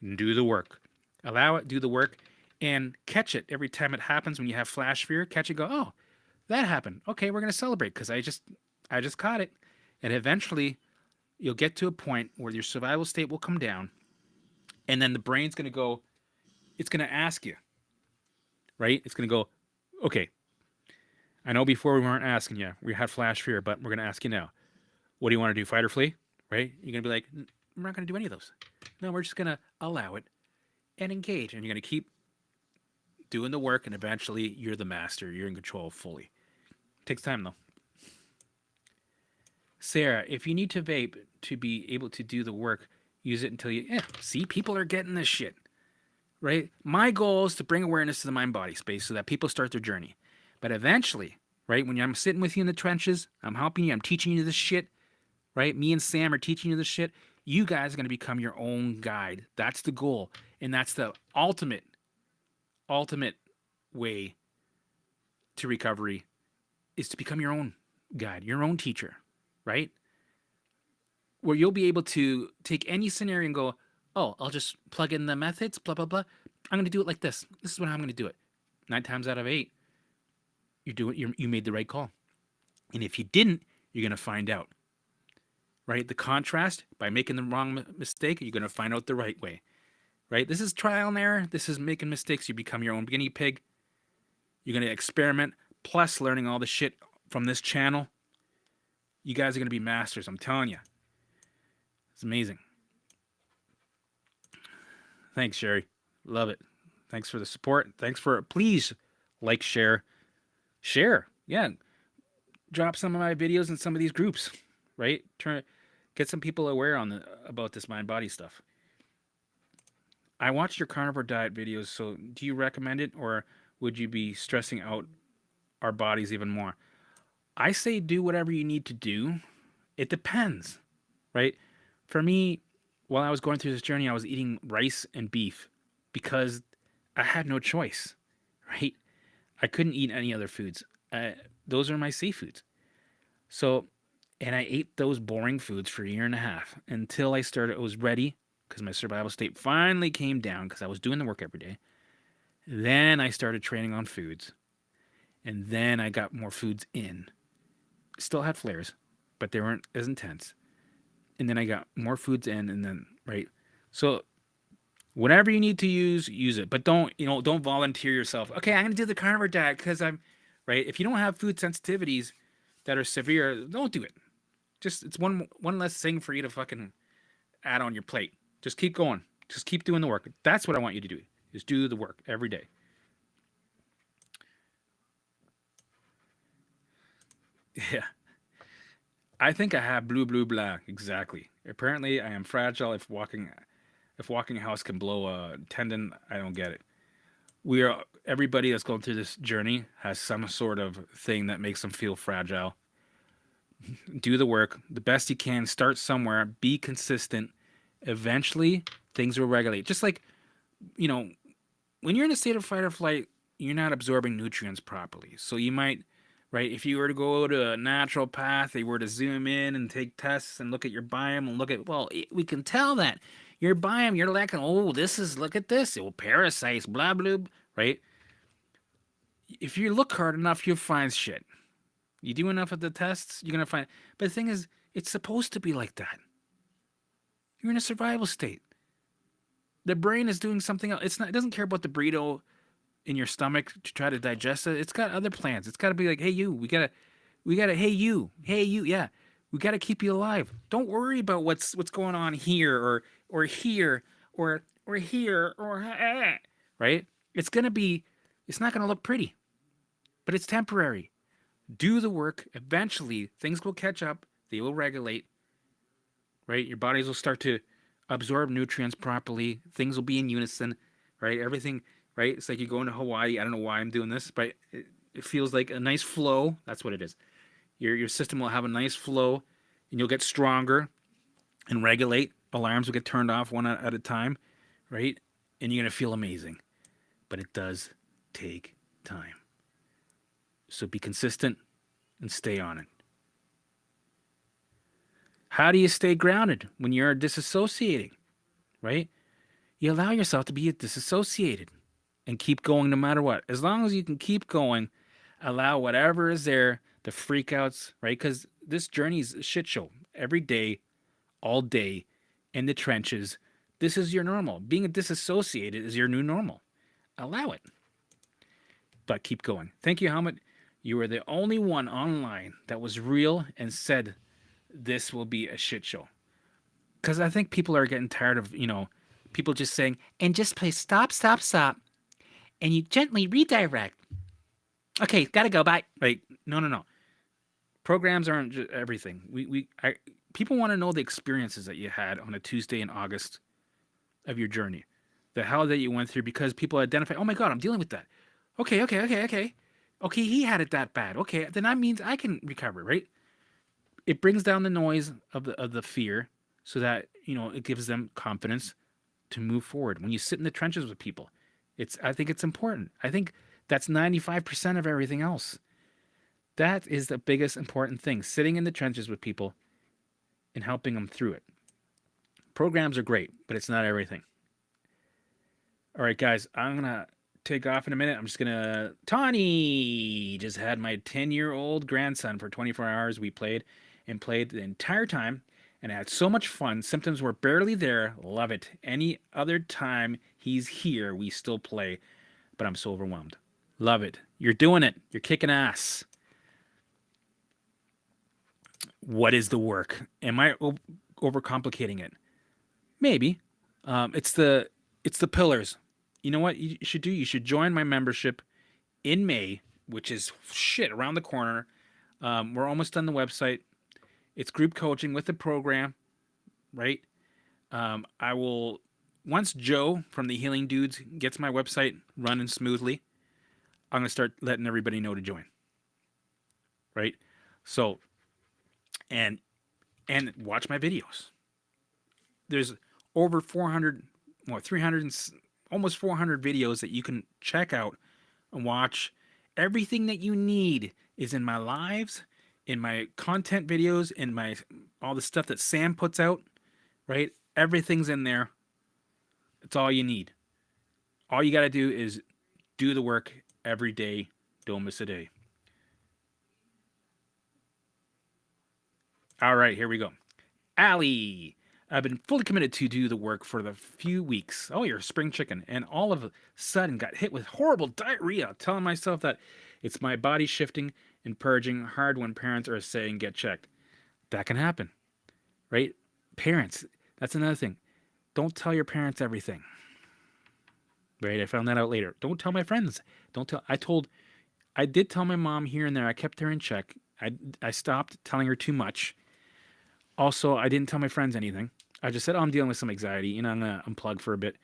and do the work. Allow it, do the work, and catch it every time it happens when you have flash fear. Catch it, go, oh, that happened. Okay, we're going to celebrate because I just caught it. And eventually you'll get to a point where your survival state will come down, and then the brain's going to go, it's going to ask you, right? It's going to go, okay, I know before we weren't asking you, we had flash fear, but we're going to ask you now. What do you want to do, fight or flee? Right? You're going to be like, we're not going to do any of those. No, we're just going to allow it and engage. And you're going to keep doing the work, and eventually you're the master. You're in control fully. It takes time, though. Sarah, if you need to vape to be able to do the work, use it until you, see, people are getting this shit, right? My goal is to bring awareness to the mind-body space so that people start their journey. But eventually, right, when I'm sitting with you in the trenches, I'm helping you, I'm teaching you this shit, right? Me and Sam are teaching you this shit. You guys are going to become your own guide. That's the goal. And that's the ultimate way to recovery, is to become your own guide, your own teacher, right? Where you'll be able to take any scenario and go, oh, I'll just plug in the methods, blah, blah, blah. I'm going to do it like this. This is what I'm going to do it. 9 times out of 8, you made the right call. And if you didn't, you're going to find out. Right? The contrast, by making the wrong mistake, you're going to find out the right way. Right? This is trial and error. This is making mistakes. You become your own guinea pig. You're going to experiment, plus learning all the shit from this channel. You guys are going to be masters. I'm telling you. It's amazing. Thanks, Sherry. Love it. Thanks for the support. Thanks for, please like, share. Yeah. Drop some of my videos in some of these groups, right? Get some people aware about this mind body stuff. I watched your carnivore diet videos, so do you recommend it, or would you be stressing out our bodies even more? I say do whatever you need to do. It depends, right? For me, while I was going through this journey, I was eating rice and beef because I had no choice, right? I couldn't eat any other foods. Those are my safe foods. So, and I ate those boring foods for a year and a half until I was ready, because my survival state finally came down because I was doing the work every day. Then I started training on foods. And then I got more foods in. Still had flares, but they weren't as intense. And then I got more foods in, and then, right? So whatever you need to use it. But don't volunteer yourself. Okay, I'm going to do the carnivore diet because I'm, right? If you don't have food sensitivities that are severe, don't do it. Just, it's one less thing for you to fucking add on your plate. Just keep going. Just keep doing the work. That's what I want you to do, is do the work every day. Yeah. I think I have blue, blue, black. Exactly. Apparently, I am fragile. If walking a house can blow a tendon, I don't get it. Everybody that's going through this journey has some sort of thing that makes them feel fragile. Do the work the best you can. Start somewhere. Be consistent. Eventually, things will regulate. Just like, you know, when you're in a state of fight or flight, you're not absorbing nutrients properly. So you might, right, if you were to go to a natural path, they were to zoom in and take tests and look at your biome and we can tell that your biome, you're lacking, look at this, parasites, blah, blah, right? If you look hard enough, you'll find shit. You do enough of the tests, you're going to find, but the thing is, it's supposed to be like that. You're in a survival state. The brain is doing something else. It doesn't care about the burrito in your stomach to try to digest it. It's got other plans. It's got to be like, hey you, we gotta, hey you, yeah, we gotta keep you alive. Don't worry about what's going on here or here or here or right. It's gonna be, it's not gonna look pretty, but it's temporary. Do the work. Eventually, things will catch up. They will regulate. Right, your bodies will start to absorb nutrients properly. Things will be in unison. Right, everything. Right, it's like you go into Hawaii. I don't know why I'm doing this, but it feels like a nice flow. That's what it is. Your system will have a nice flow, and you'll get stronger and regulate. Alarms will get turned off one at a time, right? And you're gonna feel amazing. But it does take time. So be consistent and stay on it. How do you stay grounded when you're disassociating, right? You allow yourself to be disassociated and keep going no matter what. As long as you can keep going, allow whatever is there, the freakouts, right? Because this journey is a shit show every day, all day, in the trenches. This is your normal. Being disassociated is your new normal. Allow it, but keep going. Thank you, Helmut. You were the only one online that was real and said this will be a shit show. Because I think people are getting tired of, people just saying, and just play stop, stop, stop, and you gently redirect. Okay, gotta go, bye. Like, no, no, no. Programs aren't just everything. People want to know the experiences that you had on a Tuesday in August of your journey, the hell that you went through, because people identify, oh my God, I'm dealing with that. Okay, okay, okay, okay. Okay, he had it that bad. Okay, then that means I can recover, right? It brings down the noise of the fear so that, it gives them confidence to move forward. When you sit in the trenches with people, I think it's important. I think that's 95% of everything else. That is the biggest important thing, sitting in the trenches with people and helping them through it. Programs are great, but it's not everything. All right, guys, I'm going to take off in a minute. I'm just going to... Tawny just had my 10-year-old grandson for 24 hours. We played and played the entire time, and I had so much fun. Symptoms were barely there. Love it. Any other time he's here, we still play, but I'm so overwhelmed. Love it. You're doing it. You're kicking ass. What is the work? Am I overcomplicating it? Maybe. It's the pillars. You know what you should do? You should join my membership in May, which is shit around the corner. We're almost done the website. It's group coaching with the program, right? I will, once Joe from the Healing Dudes gets my website running smoothly, I'm going to start letting everybody know to join, right? So, and watch my videos. There's over 400, 300, almost 400 videos that you can check out and watch. Everything that you need is in my lives, in my content videos, in my all the stuff that Sam puts out, right? Everything's in there. It's all you need. All you got to do is do the work every day. Don't miss a day. All right, here we go. Allie, I've been fully committed to do the work for the few weeks. Oh, you're a spring chicken. And all of a sudden got hit with horrible diarrhea, telling myself that it's my body shifting and purging. Hard when parents are saying get checked. That can happen, right? Parents, that's another thing. Don't tell your parents everything. Right? I found that out later. Don't tell my friends. Don't tell. I did tell my mom here and there. I kept her in check. I stopped telling her too much. Also, I didn't tell my friends anything. I just said, oh, I'm dealing with some anxiety. I'm going to unplug for a bit.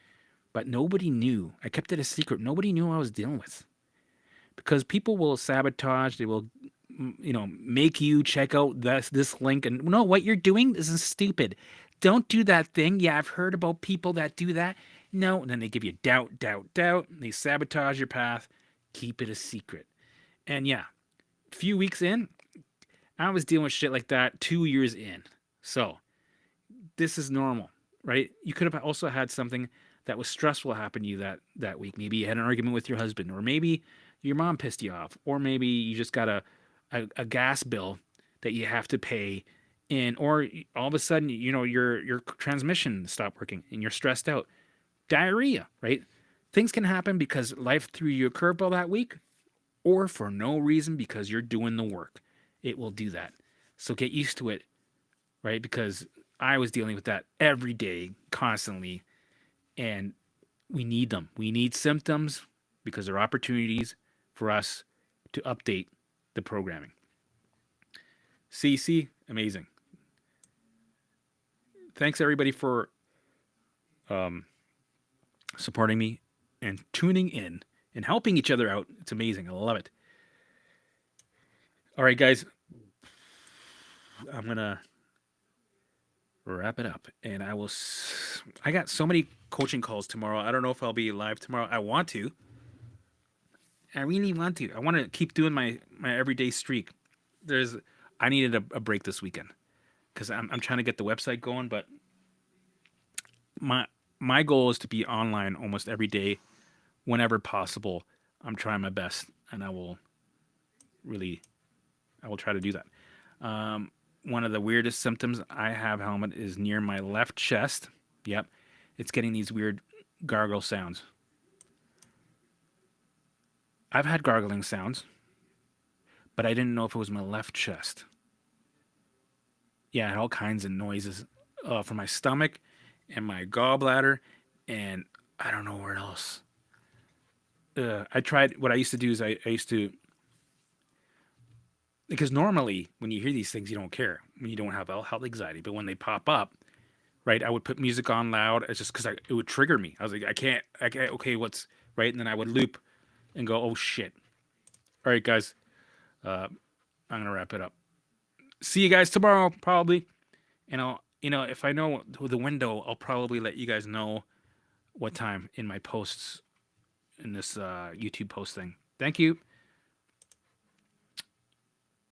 But nobody knew. I kept it a secret. Nobody knew what I was dealing with. Because people will sabotage. They will, make you check out this link. And no, what you're doing is stupid. Don't do that thing. Yeah, I've heard about people that do that. No. And then they give you doubt. They sabotage your path. Keep it a secret. And yeah, a few weeks in, I was dealing with shit like that 2 years in. So this is normal, right? You could have also had something that was stressful happen to you that week. Maybe you had an argument with your husband, or maybe your mom pissed you off, or maybe you just got a gas bill that you have to pay, or all of a sudden, your transmission stopped working and you're stressed out. diarrhea, right? Things can happen because life threw you a curveball that week, or for no reason because you're doing the work. It will do that. So get used to it, right? Because I was dealing with that every day, constantly, and we need them. We need symptoms because they're opportunities for us to update the programming. CC, amazing. Thanks everybody for um, supporting me and tuning in and helping each other out. It's amazing. I love it. All right, guys, I'm gonna wrap it up, and I got so many coaching calls tomorrow. I don't know if I'll be live tomorrow. I want to. I really want to. I want to keep doing my everyday streak. There's I needed a break this weekend because I'm trying to get the website going, but my my goal is to be online almost every day whenever possible. I'm trying my best, and really I will try to do that. One of the weirdest symptoms I have, Helmet, is near my left chest. Yep, it's getting these weird gargle sounds. I've had gargling sounds, but I didn't know if it was my left chest. Yeah, I had all kinds of noises from my stomach and my gallbladder, and I don't know where else. I tried. What I used to do is I used to, because normally when you hear these things, you don't care when you don't have health anxiety, but when they pop up, right? I would put music on loud. It's just because it would trigger me. I was like, I can't. Okay, what's right? And then I would loop and go, oh shit. All right, guys, uh, I'm gonna wrap it up. See you guys tomorrow, probably. And if I know the window, I'll probably let you guys know what time in my posts in this YouTube post thing. Thank you.